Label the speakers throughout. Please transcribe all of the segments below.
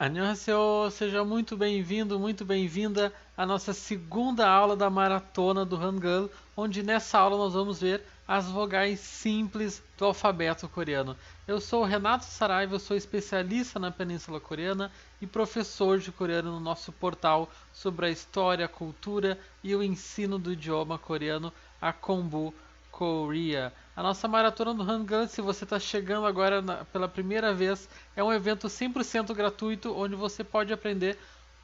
Speaker 1: Annyeonghaseyo, seja muito bem-vindo, muito bem-vinda à nossa segunda aula da maratona do Hangul, onde nessa aula nós vamos ver as vogais simples do alfabeto coreano. Eu sou o Renato Saraiva, eu sou especialista na Península Coreana e professor de coreano no nosso portal sobre a história, a cultura e o ensino do idioma coreano, a Kombu Korea. A nossa maratona do Hangul, se você está chegando agora pela primeira vez, é um evento 100% gratuito onde você pode aprender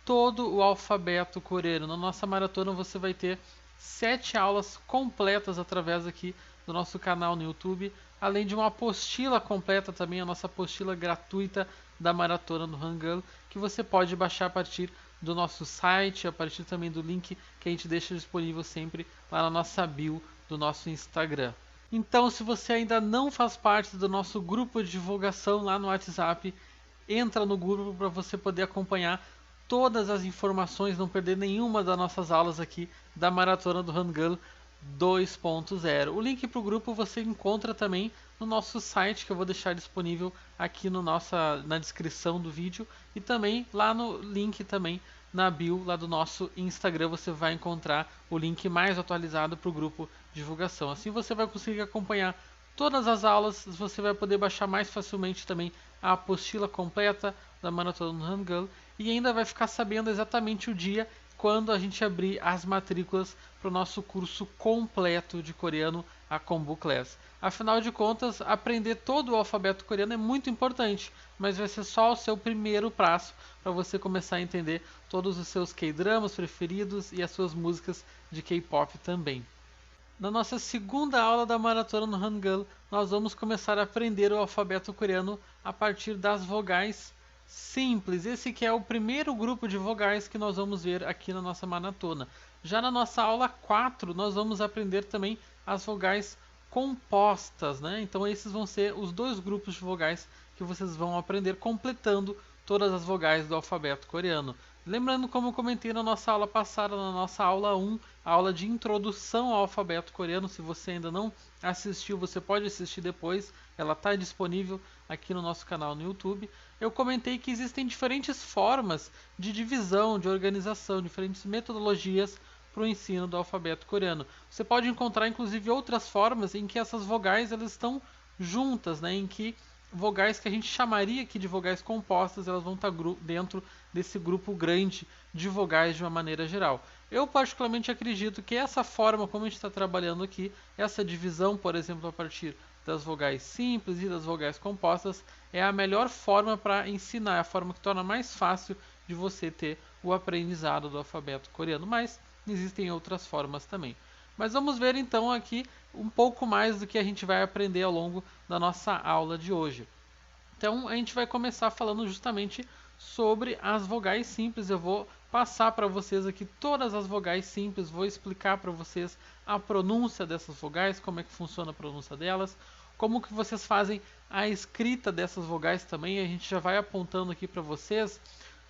Speaker 1: todo o alfabeto coreano. Na nossa maratona você vai ter 7 aulas completas através aqui do nosso canal no YouTube, além de uma apostila completa também, a nossa apostila gratuita da maratona do Hangul, que você pode baixar a partir do nosso site, a partir também do link que a gente deixa disponível sempre lá na nossa bio do nosso Instagram. Então, se você ainda não faz parte do nosso grupo de divulgação lá no WhatsApp, entra no grupo para você poder acompanhar todas as informações, não perder nenhuma das nossas aulas aqui da Maratona do Hangul 2.0. O link para o grupo você encontra também no nosso site, que eu vou deixar disponível aqui na descrição do vídeo, e também lá no link também na bio lá do nosso Instagram você vai encontrar o link mais atualizado para o grupo de divulgação. Assim você vai conseguir acompanhar todas as aulas, você vai poder baixar mais facilmente também a apostila completa da Maratona do Hangul e ainda vai ficar sabendo exatamente o dia quando a gente abrir as matrículas para o nosso curso completo de coreano, a Kombu Class. Afinal de contas, aprender todo o alfabeto coreano é muito importante, mas vai ser só o seu primeiro passo para você começar a entender todos os seus K-dramas preferidos e as suas músicas de K-pop também. Na nossa segunda aula da maratona no Hangul, nós vamos começar a aprender o alfabeto coreano a partir das vogais simples. Esse que é o primeiro grupo de vogais que nós vamos ver aqui na nossa maratona. Já na nossa aula 4, nós vamos aprender também as vogais compostas, né? Então esses vão ser os dois grupos de vogais que vocês vão aprender completando todas as vogais do alfabeto coreano. Lembrando, como eu comentei na nossa aula passada, na nossa aula 1, a aula de introdução ao alfabeto coreano, se você ainda não assistiu, você pode assistir depois, ela está disponível aqui no nosso canal no YouTube. Eu comentei que existem diferentes formas de divisão, de organização, diferentes metodologias para o ensino do alfabeto coreano. Você pode encontrar inclusive outras formas em que essas vogais elas estão juntas, né, em que vogais que a gente chamaria aqui de vogais compostas, elas vão estar dentro desse grupo grande de vogais de uma maneira geral. Eu particularmente acredito que essa forma como a gente está trabalhando aqui, essa divisão, por exemplo, a partir das vogais simples e das vogais compostas, é a melhor forma para ensinar, é a forma que torna mais fácil de você ter o aprendizado do alfabeto coreano, mas existem outras formas também. Mas vamos ver então aqui um pouco mais do que a gente vai aprender ao longo da nossa aula de hoje. Então a gente vai começar falando justamente sobre as vogais simples. Eu vou passar para vocês aqui todas as vogais simples, vou explicar para vocês a pronúncia dessas vogais, como é que funciona a pronúncia delas, como que vocês fazem a escrita dessas vogais também. A gente já vai apontando aqui para vocês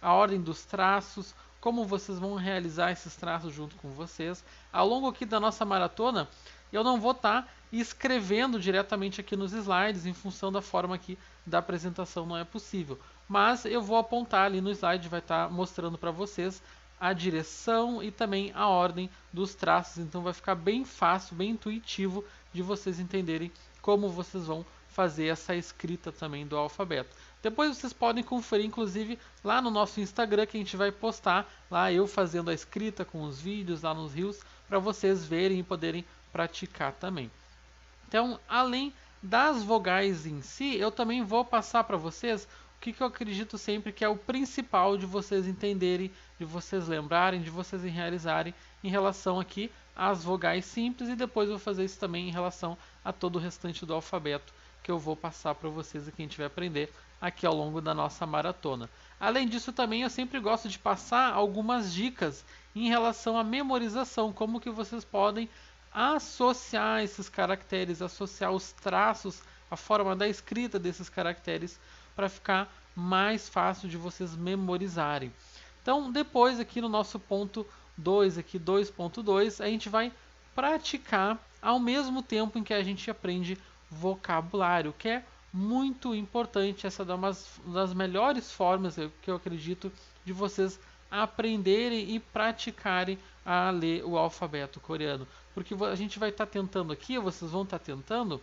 Speaker 1: a ordem dos traços, como vocês vão realizar esses traços junto com vocês. Ao longo aqui da nossa maratona, eu não vou estar escrevendo diretamente aqui nos slides, em função da forma aqui da apresentação não é possível. Mas eu vou apontar ali no slide, vai estar mostrando para vocês a direção e também a ordem dos traços. Então vai ficar bem fácil, bem intuitivo de vocês entenderem como vocês vão fazer essa escrita também do alfabeto. Depois vocês podem conferir, inclusive, lá no nosso Instagram, que a gente vai postar lá eu fazendo a escrita com os vídeos lá nos Reels, para vocês verem e poderem praticar também. Então, além das vogais em si, eu também vou passar para vocês o que eu acredito sempre que é o principal de vocês entenderem, de vocês lembrarem, de vocês realizarem em relação aqui às vogais simples, e depois eu vou fazer isso também em relação a todo o restante do alfabeto que eu vou passar para vocês aqui, a gente vai aprender aqui ao longo da nossa maratona. Além disso também eu sempre gosto de passar algumas dicas em relação à memorização, como que vocês podem associar esses caracteres, associar os traços, a forma da escrita desses caracteres para ficar mais fácil de vocês memorizarem. Então, depois aqui no nosso ponto 2, aqui 2.2, a gente vai praticar ao mesmo tempo em que a gente aprende vocabulário, que é muito importante, essa é uma das melhores formas que eu acredito de vocês aprenderem e praticarem a ler o alfabeto coreano. Porque a gente vai estar tentando aqui, vocês vão estar tentando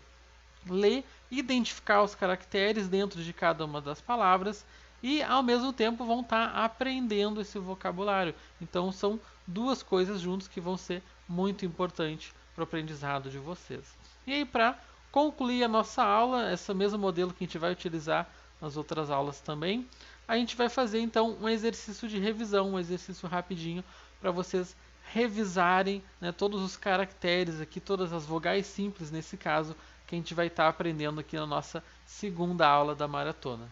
Speaker 1: ler, identificar os caracteres dentro de cada uma das palavras e ao mesmo tempo vão estar aprendendo esse vocabulário. Então são duas coisas juntas que vão ser muito importantes para o aprendizado de vocês. E aí, para concluir a nossa aula, esse mesmo modelo que a gente vai utilizar nas outras aulas também, a gente vai fazer então um exercício de revisão, um exercício rapidinho para vocês revisarem, né, todos os caracteres aqui, todas as vogais simples nesse caso, que a gente vai estar aprendendo aqui na nossa segunda aula da maratona.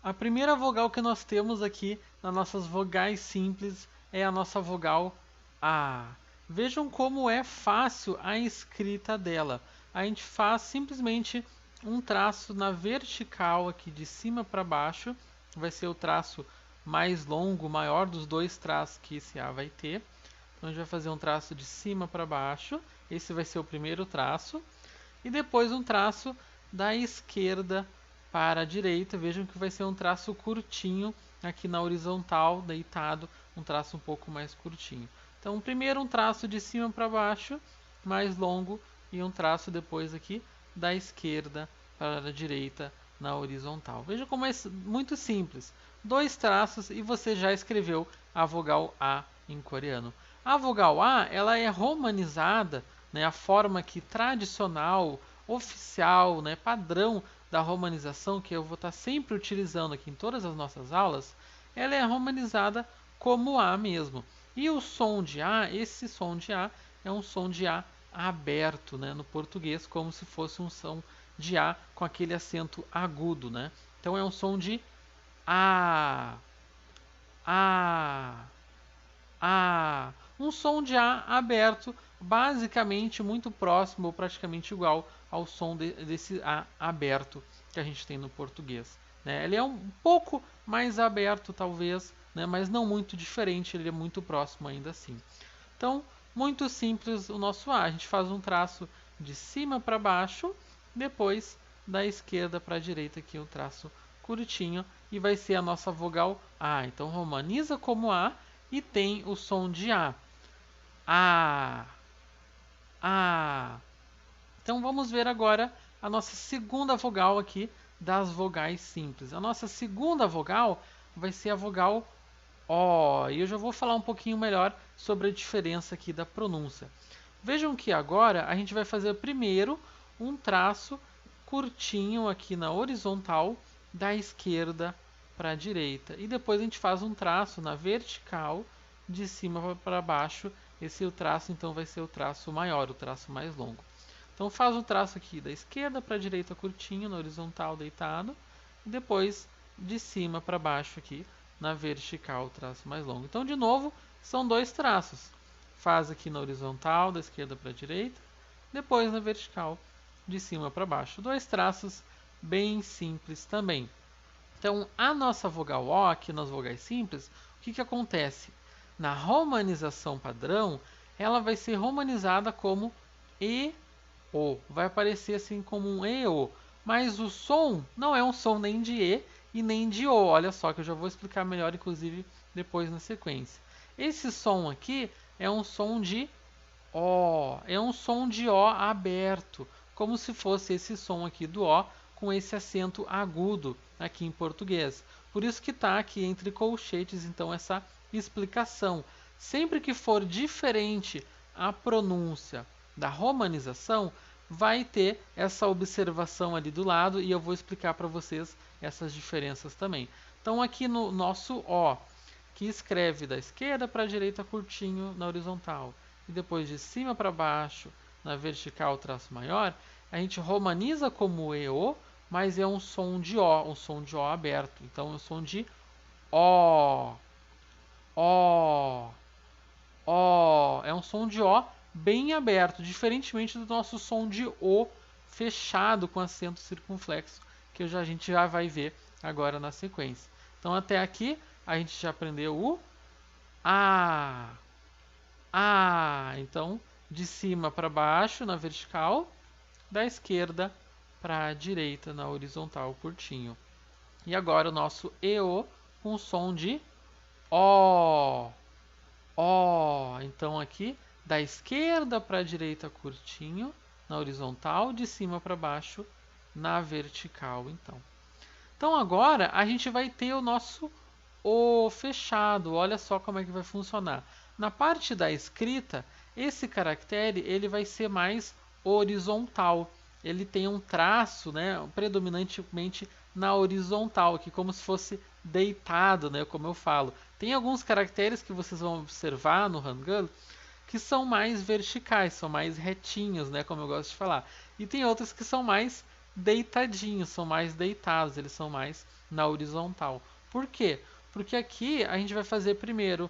Speaker 1: A primeira vogal que nós temos aqui nas nossas vogais simples é a nossa vogal A. Vejam como é fácil a escrita dela. A gente faz simplesmente um traço na vertical aqui de cima para baixo. Vai ser o traço mais longo, maior dos dois traços que esse A vai ter. Então a gente vai fazer um traço de cima para baixo. Esse vai ser o primeiro traço. E depois um traço da esquerda para a direita. Vejam que vai ser um traço curtinho aqui na horizontal, deitado, um traço um pouco mais curtinho. Então, primeiro um traço de cima para baixo, mais longo, e um traço depois aqui da esquerda para a direita na horizontal. Veja como é muito simples. Dois traços e você já escreveu a vogal A em coreano. A vogal A, ela é romanizada, né, a forma que tradicional, oficial, né, padrão da romanização, que eu vou estar sempre utilizando aqui em todas as nossas aulas, ela é romanizada como A mesmo. E o som de A, esse som de A, é um som de A aberto, né, no português, como se fosse um som de A com aquele acento agudo, né? Então é um som de A, A, A. Um som de A aberto, basicamente muito próximo ou praticamente igual ao som desse A aberto que a gente tem no português, né? Ele é um pouco mais aberto, talvez, né? Mas não muito diferente, ele é muito próximo ainda assim. Então, muito simples o nosso A. A gente faz um traço de cima para baixo, depois da esquerda para a direita aqui um traço curtinho e vai ser a nossa vogal A. Então, romaniza como A e tem o som de A. A. A. Então vamos ver agora a nossa segunda vogal aqui das vogais simples. A nossa segunda vogal vai ser a vogal O. E eu já vou falar um pouquinho melhor sobre a diferença aqui da pronúncia. Vejam que agora a gente vai fazer primeiro um traço curtinho aqui na horizontal da esquerda para a direita. E depois a gente faz um traço na vertical de cima para baixo. Esse é o traço, então vai ser o traço maior, o traço mais longo. Então faz o traço aqui da esquerda para a direita curtinho, na horizontal deitado. E depois de cima para baixo aqui, na vertical, o traço mais longo. Então de novo, são dois traços. Faz aqui na horizontal, da esquerda para a direita. Depois na vertical, de cima para baixo. Dois traços bem simples também. Então, a nossa vogal O, aqui nas vogais simples, o que acontece? Na romanização padrão, ela vai ser romanizada como E-O. Vai aparecer assim como um E-O. Mas o som não é um som nem de E e nem de O. Olha só que eu já vou explicar melhor, inclusive, depois na sequência. Esse som aqui é um som de O. É um som de O aberto. Como se fosse esse som aqui do O com esse acento agudo aqui em português. Por isso que está aqui entre colchetes, então, essa explicação. Sempre que for diferente a pronúncia da romanização, vai ter essa observação ali do lado e eu vou explicar para vocês essas diferenças também. Então, aqui no nosso O, que escreve da esquerda para a direita curtinho na horizontal e depois de cima para baixo na vertical traço maior, a gente romaniza como EO, mas é um som de O aberto. Então é um som de O, O, O. É um som de O bem aberto, diferentemente do nosso som de O fechado com acento circunflexo, que a gente já vai ver agora na sequência. Então até aqui a gente já aprendeu o A. A. Então, de cima para baixo na vertical, da esquerda para a direita na horizontal curtinho. E agora o nosso EO com som de O. O. Então aqui da esquerda para a direita curtinho na horizontal, de cima para baixo na vertical. Então agora a gente vai ter o nosso O fechado. Olha só como é que vai funcionar. Na parte da escrita, esse caractere ele vai ser mais horizontal. Ele tem um traço, né, predominantemente na horizontal, aqui como se fosse deitado, né, como eu falo. Tem alguns caracteres que vocês vão observar no Hangul que são mais verticais, são mais retinhos, né, como eu gosto de falar. E tem outros que são mais deitadinhos, são mais deitados, eles são mais na horizontal. Por quê? Porque aqui a gente vai fazer primeiro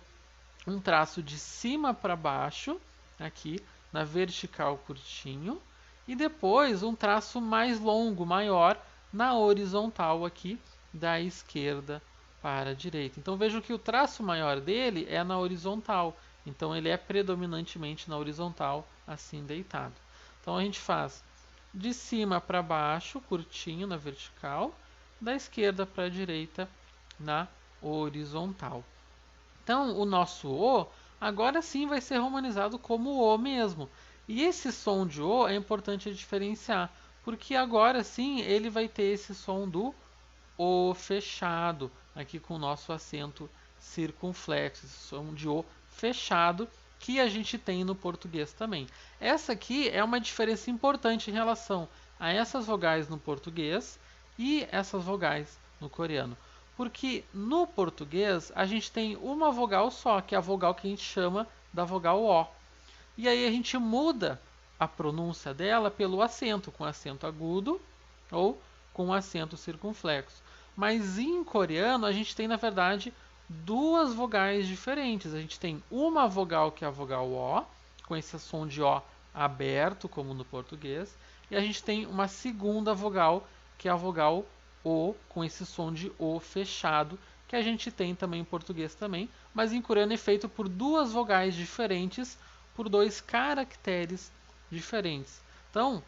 Speaker 1: um traço de cima para baixo, aqui na vertical curtinho, e depois um traço mais longo, maior, na horizontal aqui, da esquerda para a direita. Então vejam que o traço maior dele é na horizontal, então ele é predominantemente na horizontal, assim deitado. Então a gente faz de cima para baixo, curtinho na vertical, da esquerda para a direita na horizontal. Então, o nosso O, agora sim vai ser romanizado como O mesmo. E esse som de O é importante diferenciar, porque agora sim ele vai ter esse som do O fechado, aqui com o nosso acento circunflexo, esse som de O fechado, que a gente tem no português também. Essa aqui é uma diferença importante em relação a essas vogais no português e essas vogais no coreano. Porque no português a gente tem uma vogal só, que é a vogal que a gente chama da vogal O. E aí a gente muda a pronúncia dela pelo acento, com acento agudo ou com acento circunflexo. Mas em coreano a gente tem, na verdade, duas vogais diferentes. A gente tem uma vogal que é a vogal O, com esse som de O aberto, como no português, e a gente tem uma segunda vogal, que é a vogal O, com esse som de O fechado, que a gente tem também em português também, mas em coreano é feito por duas vogais diferentes, por dois caracteres diferentes. Então,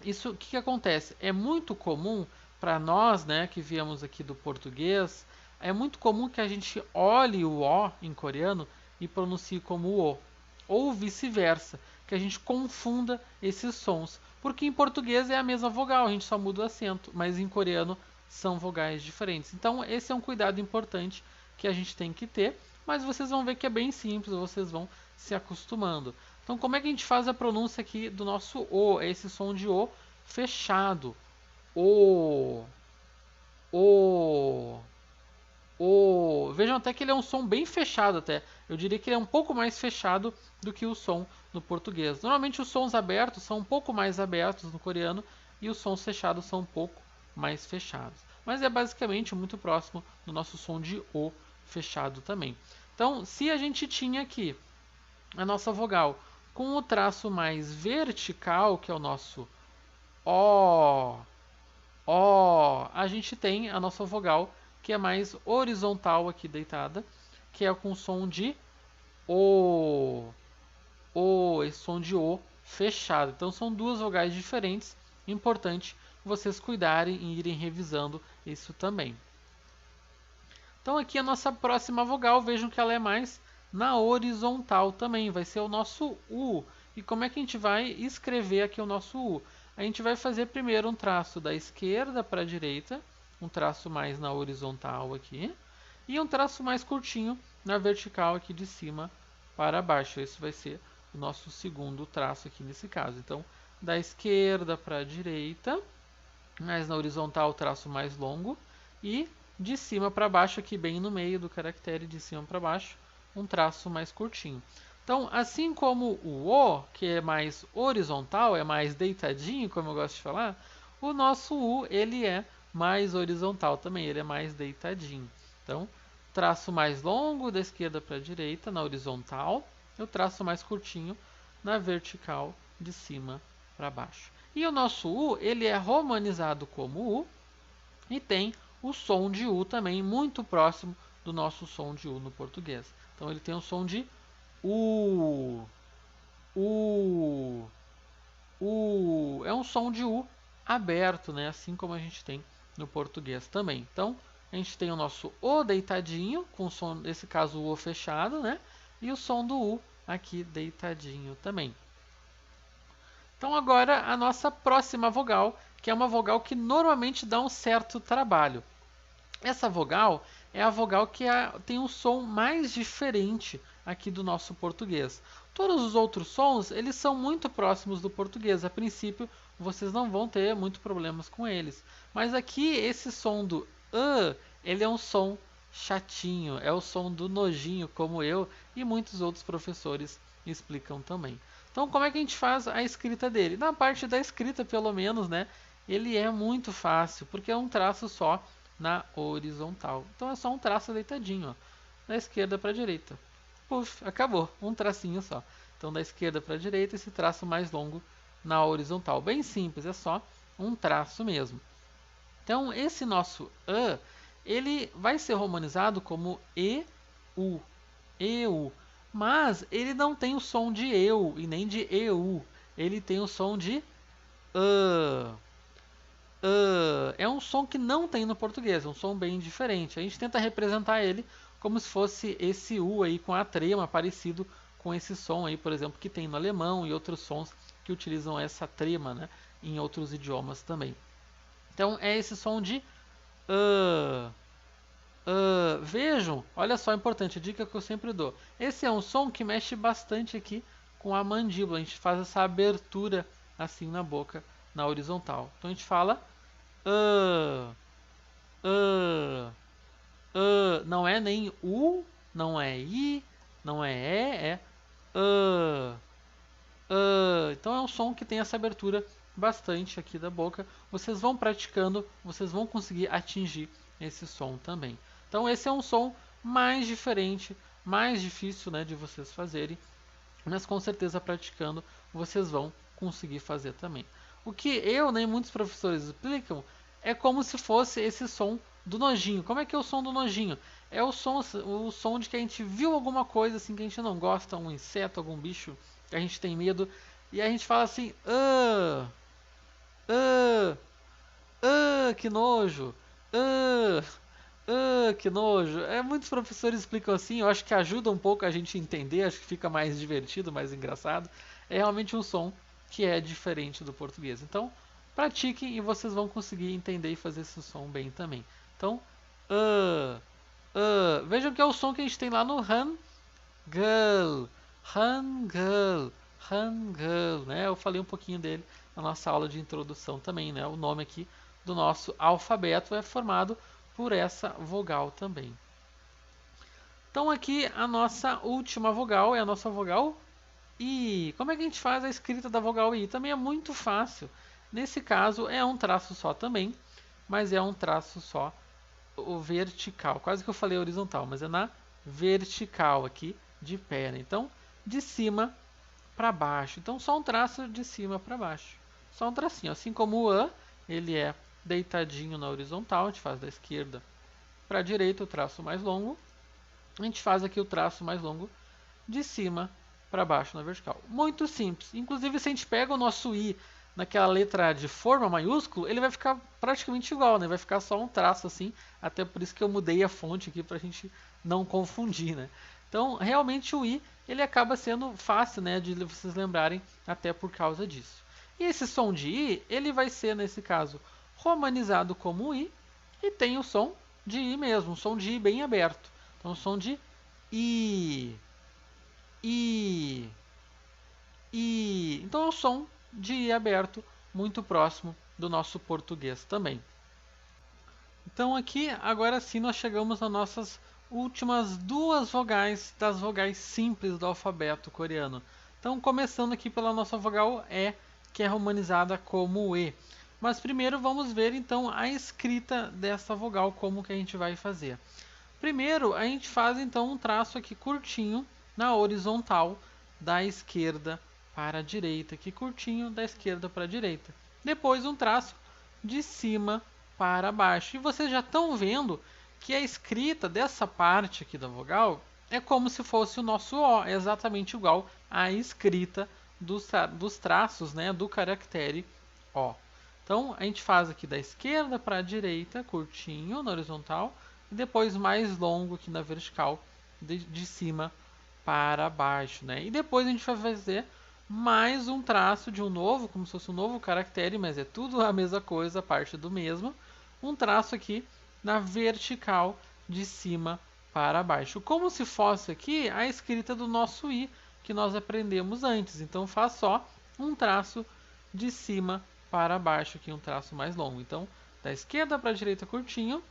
Speaker 1: isso, o que acontece? É muito comum para nós, né, que viemos aqui do português, é muito comum que a gente olhe o O em coreano e pronuncie como O, ou vice-versa, que a gente confunda esses sons, porque em português é a mesma vogal, a gente só muda o acento, mas em coreano são vogais diferentes. Então esse é um cuidado importante que a gente tem que ter, mas vocês vão ver que é bem simples, vocês vão se acostumando. Então como é que a gente faz a pronúncia aqui do nosso O? É esse som de O fechado. O. O. O. Vejam até que ele é um som bem fechado até. Eu diria que ele é um pouco mais fechado do que o som no português. Normalmente os sons abertos são um pouco mais abertos no coreano e os sons fechados são um pouco mais fechados. Mas é basicamente muito próximo do nosso som de O fechado também. Então, se a gente tinha aqui a nossa vogal com o traço mais vertical, que é o nosso O, O, a gente tem a nossa vogal que é mais horizontal aqui deitada, que é com o som de O, esse som de O fechado. Então são duas vogais diferentes, importante vocês cuidarem e irem revisando isso também. Então aqui a nossa próxima vogal, vejam que ela é mais na horizontal também, vai ser o nosso U. E como é que a gente vai escrever aqui o nosso U? A gente vai fazer primeiro um traço da esquerda para a direita, um traço mais na horizontal aqui, e um traço mais curtinho na vertical aqui de cima para baixo. Esse vai ser o nosso segundo traço aqui nesse caso. Então, da esquerda para a direita, mais na horizontal o traço mais longo, e de cima para baixo, aqui bem no meio do caractere, de cima para baixo, um traço mais curtinho. Então, assim como o O, que é mais horizontal, é mais deitadinho, como eu gosto de falar, o nosso U, ele é mais horizontal também, ele é mais deitadinho. Então, traço mais longo da esquerda para a direita, na horizontal, e o traço mais curtinho na vertical, de cima para baixo. E o nosso U, ele é romanizado como U, e tem o som de U também, muito próximo do nosso som de U no português. Então ele tem o som de U, U, U. É um som de U aberto, né? Assim como a gente tem no português também. Então, a gente tem o nosso O deitadinho, com o som, nesse caso, o O fechado, né? E o som do U aqui deitadinho também. Então, agora a nossa próxima vogal, que é uma vogal que normalmente dá um certo trabalho. Essa vogal é a vogal que tem um som mais diferente aqui do nosso português. Todos os outros sons, eles são muito próximos do português. A princípio, vocês não vão ter muito problemas com eles. Mas aqui, esse som do ele é um som chatinho, é o som do nojinho, como eu e muitos outros professores explicam também. Então, como é que a gente faz a escrita dele? Na parte da escrita, pelo menos, né? Ele é muito fácil, porque é um traço só na horizontal. Então é só um traço deitadinho, ó, da esquerda para a direita. Puf, acabou, um tracinho só. Então da esquerda para a direita, esse traço mais longo na horizontal. Bem simples, é só um traço mesmo. Então esse nosso ele vai ser romanizado como EU, EU. Mas ele não tem o som de eu e nem de EU. Ele tem o som de é um som que não tem no português, é um som bem diferente. A gente tenta representar ele como se fosse esse U aí com a trema, parecido com esse som aí, por exemplo, que tem no alemão e outros sons que utilizam essa trema, né, em outros idiomas também. Então é esse som de vejam, olha só, importante, a dica que eu sempre dou. Esse é um som que mexe bastante aqui com a mandíbula, a gente faz essa abertura assim na boca, na horizontal. Então a gente fala não é nem U, não é I, não é E, é então é um som que tem essa abertura bastante aqui da boca. Vocês vão praticando, vocês vão conseguir atingir esse som também. Então esse é um som mais diferente, mais difícil, né, de vocês fazerem, mas com certeza praticando vocês vão conseguir fazer também. O que eu nem muitos professores explicam é como se fosse esse som do nojinho. Como é que é o som do nojinho? É o som de que a gente viu alguma coisa assim que a gente não gosta, um inseto, algum bicho que a gente tem medo, e a gente fala assim, que nojo, que nojo. Muitos professores explicam assim, eu acho que ajuda um pouco a gente a entender, acho que fica mais divertido, mais engraçado. É realmente um som que é diferente do português. Então, pratiquem e vocês vão conseguir entender e fazer esse som bem também. Então, vejam que é o som que a gente tem lá no Hangul, Hangul, né? Eu falei um pouquinho dele na nossa aula de introdução também, né? O nome aqui do nosso alfabeto é formado por essa vogal também. Então aqui a nossa última vogal é a nossa vogal I. Como é que a gente faz a escrita da vogal I? Também é muito fácil. Nesse caso é um traço só também, mas é um traço só o vertical. Quase que eu falei horizontal, mas é na vertical aqui de pé, né? Então, de cima para baixo. Então, só um traço de cima para baixo. Só um tracinho. Assim como o A, ele é deitadinho na horizontal, a gente faz da esquerda para a direita o traço mais longo. A gente faz aqui o traço mais longo de cima para baixo na vertical. Muito simples. Inclusive, se a gente pega o nosso I naquela letra de forma maiúsculo, ele vai ficar praticamente igual, né? Vai ficar só um traço assim. Até por isso que eu mudei a fonte aqui para a gente não confundir, né? Então, realmente o I, ele acaba sendo fácil, né, de vocês lembrarem, até por causa disso. E esse som de I, ele vai ser, nesse caso, romanizado como I, e tem o som de I mesmo, um som de I bem aberto. Então, o som de I, I, I. Então, é um som de I aberto, muito próximo do nosso português também. Então, aqui, agora sim, nós chegamos nas nossas últimas duas vogais das vogais simples do alfabeto coreano. Então, começando aqui pela nossa vogal E, que é romanizada como E. Mas primeiro vamos ver então a escrita dessa vogal, como que a gente vai fazer. Primeiro, a gente faz então um traço aqui curtinho na horizontal da esquerda para a direita, aqui curtinho da esquerda para a direita. Depois um traço de cima para baixo. E vocês já estão vendo que a escrita dessa parte aqui da vogal é como se fosse o nosso O, é exatamente igual à escrita dos traços, né, do caractere O. Então, a gente faz aqui da esquerda para a direita, curtinho na horizontal, e depois mais longo aqui na vertical, de cima para baixo, né? E depois a gente vai fazer mais um traço de um novo, como se fosse um novo caractere, mas é tudo a mesma coisa, parte do mesmo. Um traço aqui na vertical, de cima para baixo. Como se fosse aqui a escrita do nosso i, que nós aprendemos antes. Então, faz só um traço de cima para baixo, aqui um traço mais longo. Então, da esquerda para a direita curtinho,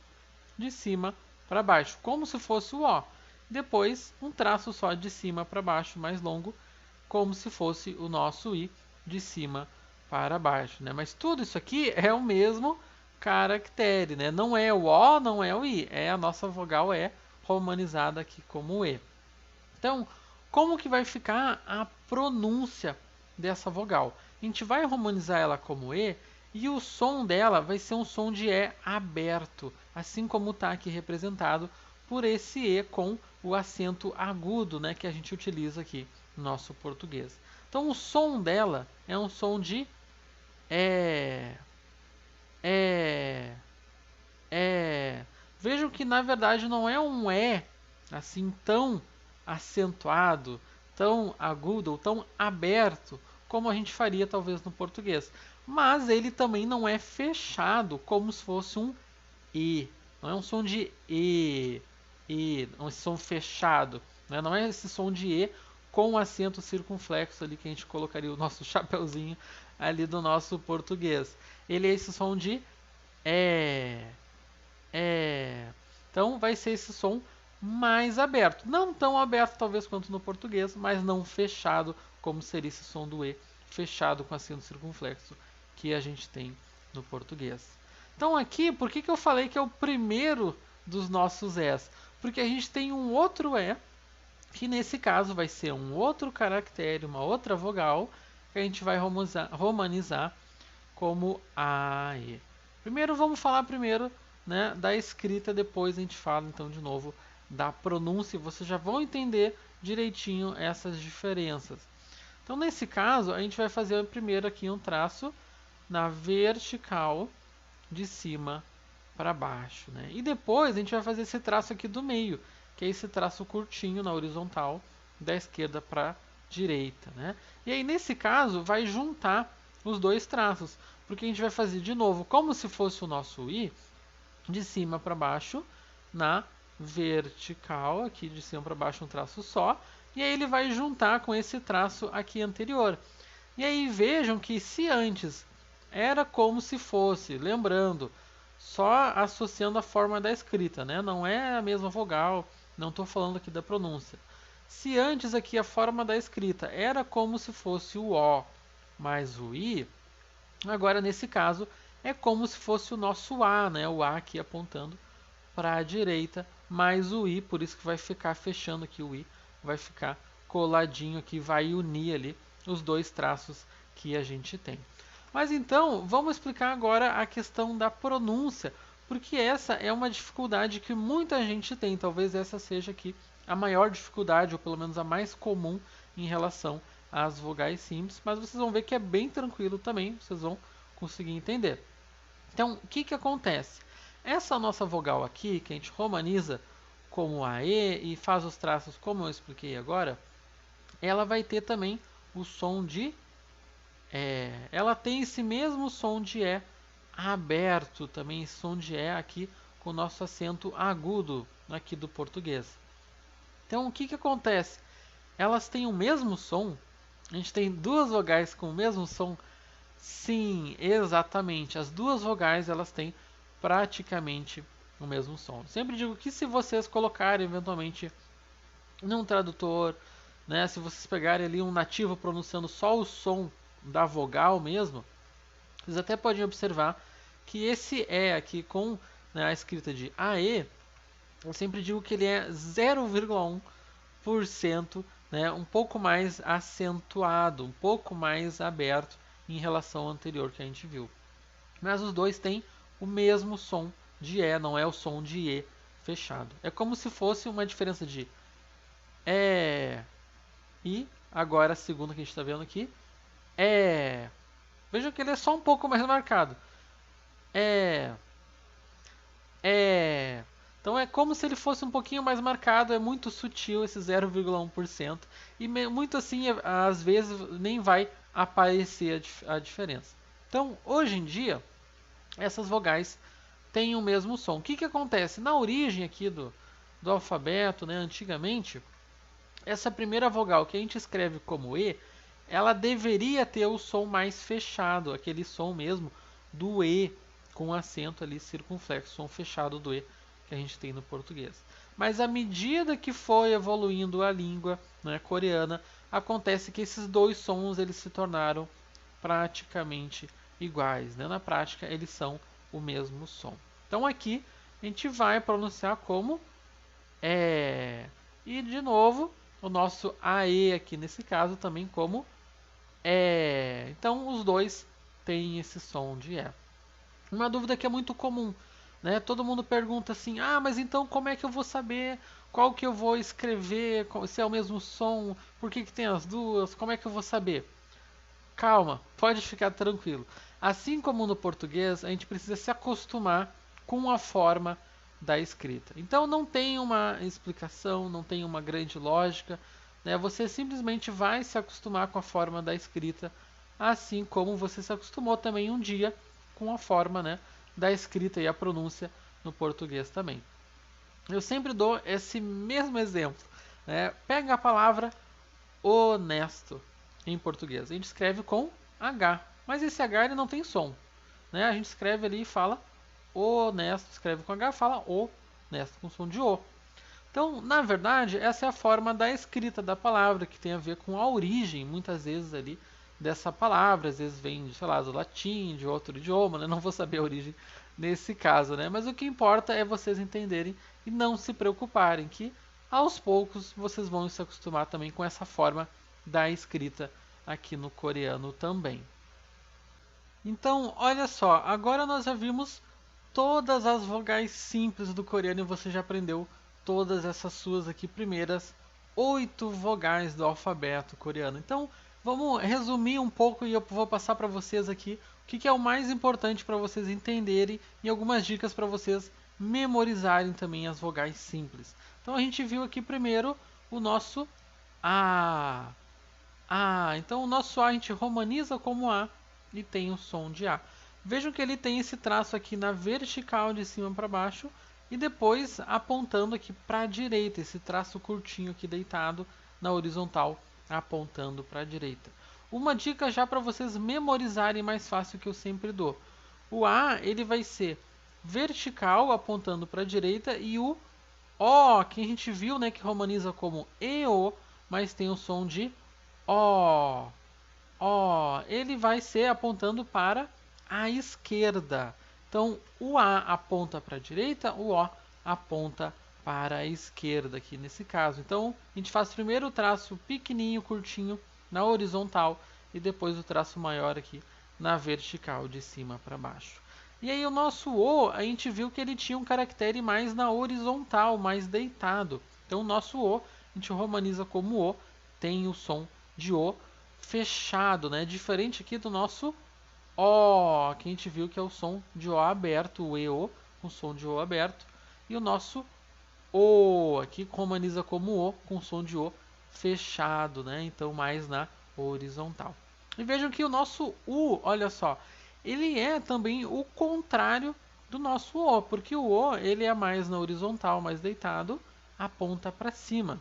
Speaker 1: de cima para baixo, como se fosse o O. Depois, um traço só de cima para baixo, mais longo, como se fosse o nosso I, de cima para baixo, né? Mas tudo isso aqui é o mesmo caractere, né? Não é o O, não é o I, a nossa vogal é romanizada aqui como E. Então, como que vai ficar a pronúncia dessa vogal? A gente vai romanizar ela como E e o som dela vai ser um som de E aberto, assim como está aqui representado por esse E com o acento agudo, né, que a gente utiliza aqui no nosso português. Então, o som dela é um som de E. Vejam que, na verdade, não é um E assim tão acentuado, tão agudo ou tão aberto como a gente faria talvez no português. Mas ele também não é fechado como se fosse um E. Não é um som de um som fechado. Né? Não é esse som de E com acento circunflexo ali que a gente colocaria o nosso chapeuzinho ali do nosso português. Ele é esse som de Então vai ser esse som mais aberto. Não tão aberto talvez quanto no português, mas não fechado como seria esse som do E, fechado com acento circunflexo que a gente tem no português. Então aqui, por que eu falei que é o primeiro dos nossos Es? Porque a gente tem um outro E, que nesse caso vai ser um outro caractere, uma outra vogal, que a gente vai romanizar como AE. Vamos falar primeiro, né, da escrita, depois a gente fala então de novo da pronúncia, e vocês já vão entender direitinho essas diferenças. Então nesse caso, a gente vai fazer primeiro aqui um traço na vertical de cima para baixo, né? E depois a gente vai fazer esse traço aqui do meio, que é esse traço curtinho na horizontal, da esquerda para a direita, né? E aí nesse caso vai juntar os dois traços, porque a gente vai fazer de novo como se fosse o nosso I, de cima para baixo, na vertical, aqui de cima para baixo um traço só, e aí ele vai juntar com esse traço aqui anterior. E aí vejam que se antes era como se fosse, lembrando, só associando a forma da escrita, né? Não é a mesma vogal, não estou falando aqui da pronúncia. Se antes aqui a forma da escrita era como se fosse o O mais o I, agora nesse caso é como se fosse o nosso A, né? O A aqui apontando para a direita, mais o I, por isso que vai ficar fechando aqui o I, vai ficar coladinho aqui, vai unir ali os dois traços que a gente tem. Mas então, vamos explicar agora a questão da pronúncia, porque essa é uma dificuldade que muita gente tem, talvez essa seja aqui a maior dificuldade, ou pelo menos a mais comum em relação às vogais simples, mas vocês vão ver que é bem tranquilo também, vocês vão conseguir entender. Então, o que acontece? Essa nossa vogal aqui, que a gente romaniza como a E e faz os traços como eu expliquei agora, ela vai ter também o som de E. Ela tem esse mesmo som de E aberto, também esse som de E aqui com o nosso acento agudo aqui do português. Então, o que acontece? Elas têm o mesmo som? A gente tem duas vogais com o mesmo som? Sim, exatamente. As duas vogais elas têm praticamente o mesmo som. Sempre digo que se vocês colocarem eventualmente num tradutor, né, se vocês pegarem ali um nativo pronunciando só o som da vogal mesmo, vocês até podem observar que esse E aqui com, né, a escrita de AE, eu sempre digo que ele é 0,1%, né, um pouco mais acentuado, um pouco mais aberto em relação ao anterior que a gente viu. Mas os dois têm o mesmo som de E, não é o som de E fechado. É como se fosse uma diferença de E e agora a segunda que a gente está vendo aqui, E. Vejam que ele é só um pouco mais marcado. é, é. Então é como se ele fosse um pouquinho mais marcado, é muito sutil esse 0,1%. E muito assim, às vezes nem vai aparecer a diferença. Então, hoje em dia, essas vogais têm o mesmo som. O que, que acontece? Na origem aqui do alfabeto, né, antigamente, essa primeira vogal que a gente escreve como E, ela deveria ter o som mais fechado, aquele som mesmo do E, com acento ali circunflexo, som fechado do E que a gente tem no português. Mas à medida que foi evoluindo a língua, né, coreana, acontece que esses dois sons eles se tornaram praticamente iguais, né? Na prática, eles são o mesmo som. Então aqui a gente vai pronunciar como é. E de novo, o nosso AE aqui nesse caso também como é. Então os dois têm esse som de E. Uma dúvida que é muito comum, né? Todo mundo pergunta assim: "Ah, mas então como é que eu vou saber qual que eu vou escrever, se é o mesmo som? Por que que tem as duas? Como é que eu vou saber?" Calma, pode ficar tranquilo. Assim como no português, a gente precisa se acostumar com a forma da escrita. Então não tem uma explicação, não tem uma grande lógica, né? Você simplesmente vai se acostumar com a forma da escrita, assim como você se acostumou também um dia com a forma, né, da escrita e a pronúncia no português também. Eu sempre dou esse mesmo exemplo, né? Pega a palavra honesto em português. A gente escreve com H, mas esse H ele não tem som, né? A gente escreve ali e fala honesto, escreve com H, fala honesto com som de O. Então, na verdade, essa é a forma da escrita da palavra, que tem a ver com a origem, muitas vezes ali, dessa palavra. Às vezes vem, sei lá, do latim, de outro idioma, né? Não vou saber a origem nesse caso, né? Mas o que importa é vocês entenderem e não se preocuparem, que aos poucos vocês vão se acostumar também com essa forma da escrita aqui no coreano também. Então, olha só, agora nós já vimos todas as vogais simples do coreano e você já aprendeu todas essas suas aqui primeiras 8 vogais do alfabeto coreano. Então, vamos resumir um pouco e eu vou passar para vocês aqui o que é o mais importante para vocês entenderem e algumas dicas para vocês memorizarem também as vogais simples. Então, a gente viu aqui primeiro o nosso A. A. Então, o nosso A a gente romaniza como A e tem o som de A. Vejam que ele tem esse traço aqui na vertical de cima para baixo e depois apontando aqui para a direita, esse traço curtinho aqui deitado na horizontal, apontando para a direita. Uma dica já para vocês memorizarem mais fácil que eu sempre dou. O A ele vai ser vertical, apontando para a direita, e o O, que a gente viu, né, que romaniza como EO, mas tem o som de O. O, ele vai ser apontando para a esquerda. Então, o A aponta para a direita, o O aponta para a esquerda aqui nesse caso. Então, a gente faz primeiro o traço pequenininho, curtinho, na horizontal e depois o traço maior aqui na vertical, de cima para baixo. E aí o nosso O, a gente viu que ele tinha um caractere mais na horizontal, mais deitado. Então, o nosso O, a gente romaniza como O, tem o som de O fechado, né? Diferente aqui do nosso O, que a gente viu que é o som de O aberto, o EO, com som de O aberto. E o nosso O, aqui romaniza como O, com som de O fechado, né? Então mais na horizontal. E vejam que o nosso U, olha só, ele é também o contrário do nosso O, porque o O ele é mais na horizontal, mais deitado, aponta para cima.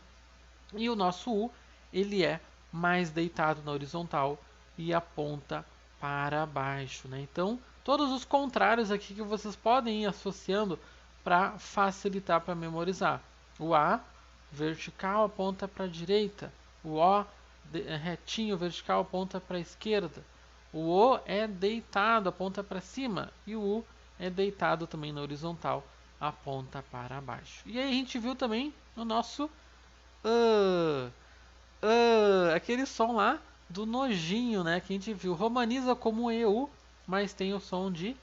Speaker 1: E o nosso U, ele é mais deitado na horizontal e aponta para baixo, né? Então, todos os contrários aqui que vocês podem ir associando para facilitar para memorizar. O A, vertical, aponta para a direita. O O, retinho, vertical, aponta para a esquerda. O O é deitado, aponta para cima. E o U é deitado também na horizontal, aponta para baixo. E aí a gente viu também o nosso aquele som lá do nojinho, né? Que a gente viu. Romaniza como EU, mas tem o som de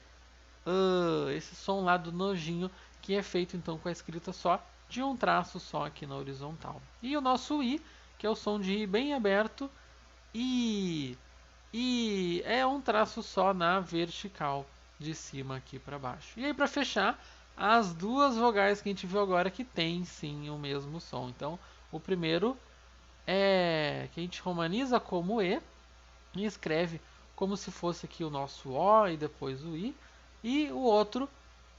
Speaker 1: esse som lá do nojinho, que é feito então com a escrita só de um traço só aqui na horizontal. E o nosso I, que é o som de I bem aberto, e é um traço só na vertical. de cima aqui para baixo. E aí, para fechar, as duas vogais que a gente viu agora que tem sim o mesmo som. Então, o primeiro é que a gente romaniza como E e escreve como se fosse aqui o nosso O e depois o I. E o outro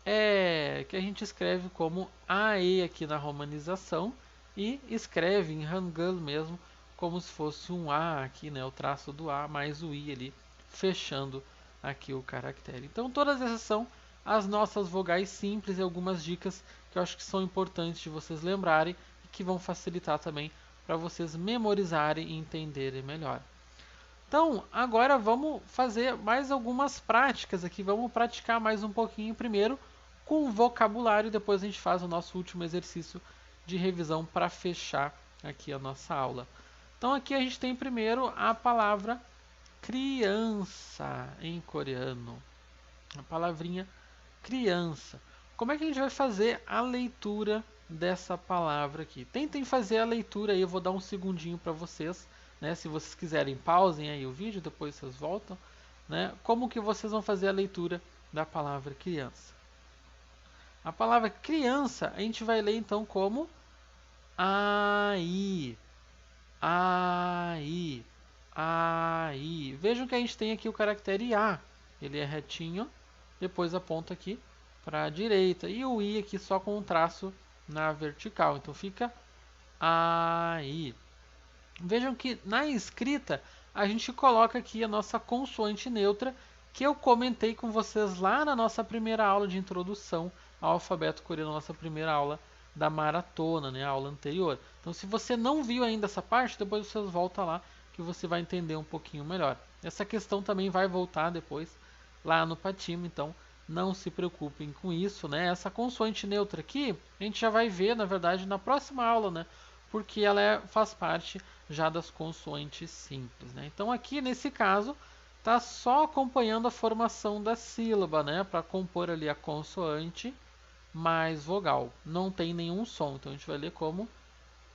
Speaker 1: é que a gente escreve como AE aqui na romanização e escreve em Hangul mesmo como se fosse um A aqui, né, o traço do A mais o I ali, fechando aqui o caractere. Então todas essas são as nossas vogais simples e algumas dicas que eu acho que são importantes de vocês lembrarem e que vão facilitar também para vocês memorizarem e entenderem melhor. Então, agora vamos fazer mais algumas práticas aqui. Vamos praticar mais um pouquinho primeiro com vocabulário. Depois a gente faz o nosso último exercício de revisão para fechar aqui a nossa aula. Então, aqui a gente tem primeiro a palavra criança em coreano. A palavrinha criança. Como é que a gente vai fazer a leitura dessa palavra aqui? Tentem fazer a leitura aí, eu vou dar um segundinho para vocês. Né? Se vocês quiserem, pausem aí o vídeo, depois vocês voltam. Né? Como que vocês vão fazer a leitura da palavra criança? A palavra criança, a gente vai ler então como ai, ai, ai. Vejam que a gente tem aqui o caractere A. Ele é retinho, depois aponta aqui para a direita. E o I aqui só com um traço na vertical. Então fica ai. Vejam que na escrita a gente coloca aqui a nossa consoante neutra que eu comentei com vocês lá na nossa primeira aula de introdução ao alfabeto coreano, nossa primeira aula da maratona, né, a aula anterior. Então se você não viu ainda essa parte, depois vocês voltam lá que você vai entender um pouquinho melhor. Essa questão também vai voltar depois lá no Patimo, então não se preocupem com isso, né? Essa consoante neutra aqui, a gente já vai ver, na verdade, na próxima aula, né? Porque ela faz parte já das consoantes simples, né? Então aqui nesse caso tá só acompanhando a formação da sílaba, né? Para compor ali a consoante mais vogal. Não tem nenhum som, então a gente vai ler como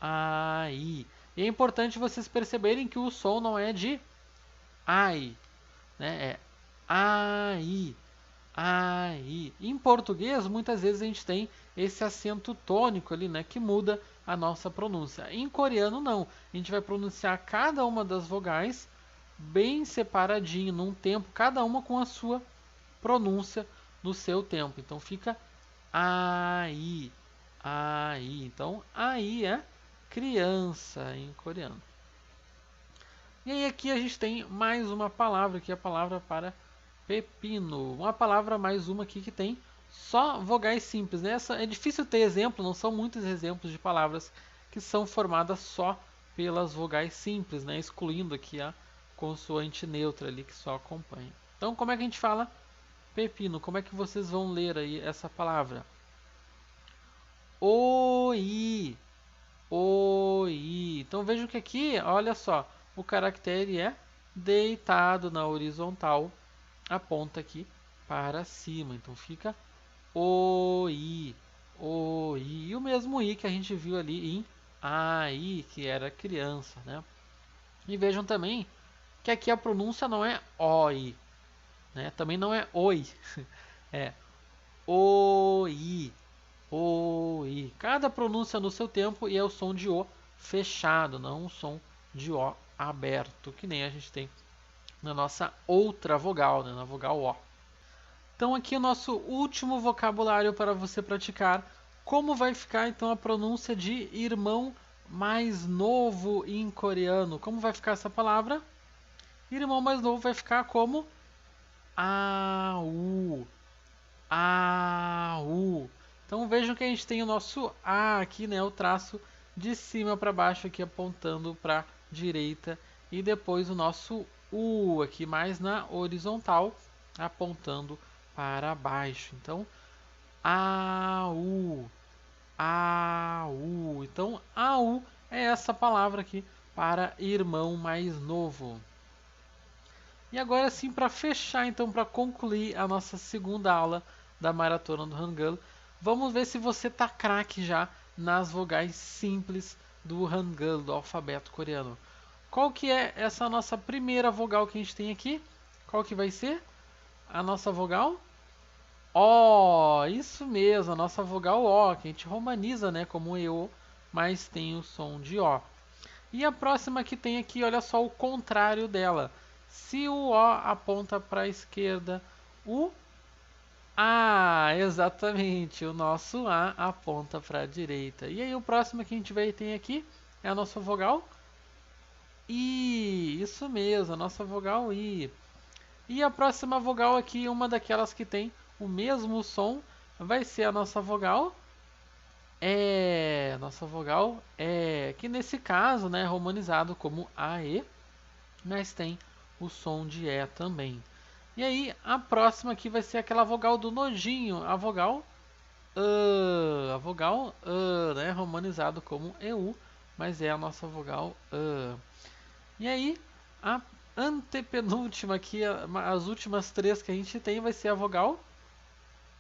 Speaker 1: ai. E é importante vocês perceberem que o som não é de ai, né? É ai. Ai. Em português, muitas vezes a gente tem esse acento tônico ali, né, que muda a nossa pronúncia. Em coreano, não. A gente vai pronunciar cada uma das vogais bem separadinho, num tempo, cada uma com a sua pronúncia no seu tempo. Então fica ai, ai. Então, ai é criança em coreano. E aí aqui a gente tem mais uma palavra, que é a palavra para pepino. Uma palavra mais uma aqui que tem só vogais simples. Né? É difícil ter exemplo, não são muitos exemplos de palavras que são formadas só pelas vogais simples, né? Excluindo aqui a consoante neutra ali que só acompanha. Então como é que a gente fala pepino? Como é que vocês vão ler aí essa palavra? Oi, oi. Então vejam que aqui, olha só, o caractere é deitado na horizontal, aponta aqui para cima. Então fica oi, oi. E o mesmo i que a gente viu ali em ai, que era criança, né? E vejam também que aqui a pronúncia não é oi, né? Também não é oi, é oi, oi. Cada pronúncia no seu tempo e é o som de o fechado, não o som de o aberto, que nem a gente tem na nossa outra vogal, né? Na vogal o. Então aqui o nosso último vocabulário para você praticar. Como vai ficar então a pronúncia de irmão mais novo em coreano? Como vai ficar essa palavra? Irmão mais novo vai ficar como au, au. Então vejam que a gente tem o nosso A aqui, né? O traço de cima para baixo aqui apontando para a direita. E depois o nosso U aqui mais na horizontal apontando para baixo. Então, AU, AU. Então, AU é essa palavra aqui para irmão mais novo. E agora sim, para fechar, então, para concluir a nossa segunda aula da Maratona do Hangul, vamos ver se você tá craque já nas vogais simples do Hangul, do alfabeto coreano. Qual que é essa nossa primeira vogal que a gente tem aqui? Qual que vai ser? A nossa vogal O, isso mesmo, a nossa vogal O, que a gente romaniza, né, como EO, mas tem o som de O. E a próxima que tem aqui, olha só o contrário dela. Se o O aponta para a esquerda, o A, exatamente, o nosso A aponta para a direita. E aí o próximo que a gente vai ter aqui é a nossa vogal I, isso mesmo, a nossa vogal I. E a próxima vogal aqui, uma daquelas que tem o mesmo som, vai ser a nossa vogal nossa vogal que nesse caso, né, é romanizado como AE, mas tem o som de E também. E aí, a próxima aqui vai ser aquela vogal do nojinho, a vogal né, romanizado como EU, mas é a nossa vogal E aí, a antepenúltima aqui, as últimas três que a gente tem, vai ser a vogal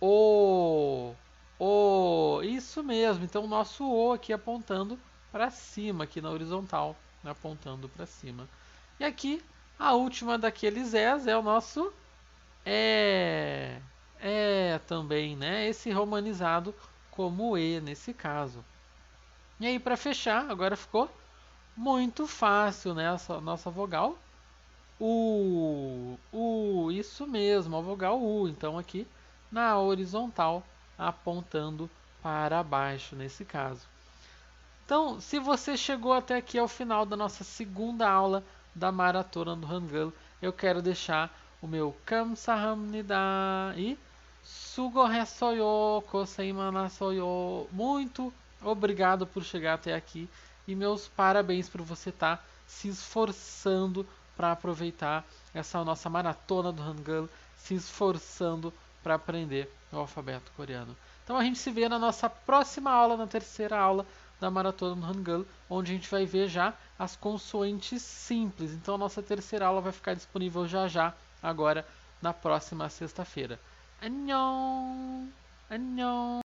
Speaker 1: O. O. Isso mesmo. Então, o nosso O aqui apontando para cima, aqui na horizontal, né, apontando para cima. E aqui, a última daqueles é o nosso É. É também, né? Esse romanizado como E nesse caso. E aí, para fechar, agora ficou muito fácil, né? Essa nossa vogal isso mesmo, a vogal U. Então aqui na horizontal, apontando para baixo nesse caso. Então, se você chegou até aqui ao final da nossa segunda aula da Maratona do Hangul, eu quero deixar o meu Kamsahamnida e Sugohesoyo Koseimanasoyo. Muito obrigado por chegar até aqui e meus parabéns por você estar se esforçando para aproveitar essa nossa maratona do Hangul, se esforçando para aprender o alfabeto coreano. Então a gente se vê na nossa próxima aula, na terceira aula da Maratona do Hangul, onde a gente vai ver já as consoantes simples. Então a nossa terceira aula vai ficar disponível já, agora na próxima sexta-feira. Annyeong! Annyeong!